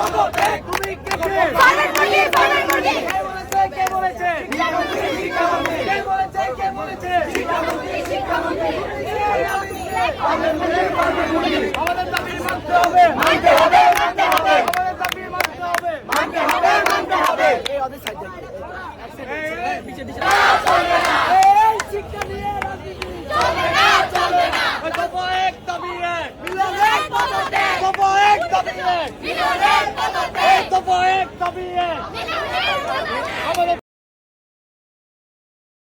তুমি কে কে? কে বলেছে? আমাদের দাবি মানতে হবে। আমাদের দাবি মানতে হবে। এই ওদের সাইড দেখো। এই শিক্ষা নিয়ে রাজনীতি চলবে না। দফা এক দাবি এক। মিলনের পদত্যাগ। দফা এক দাবি এক। মিলনের পদত্যাগ। দফা এক দাবি এক।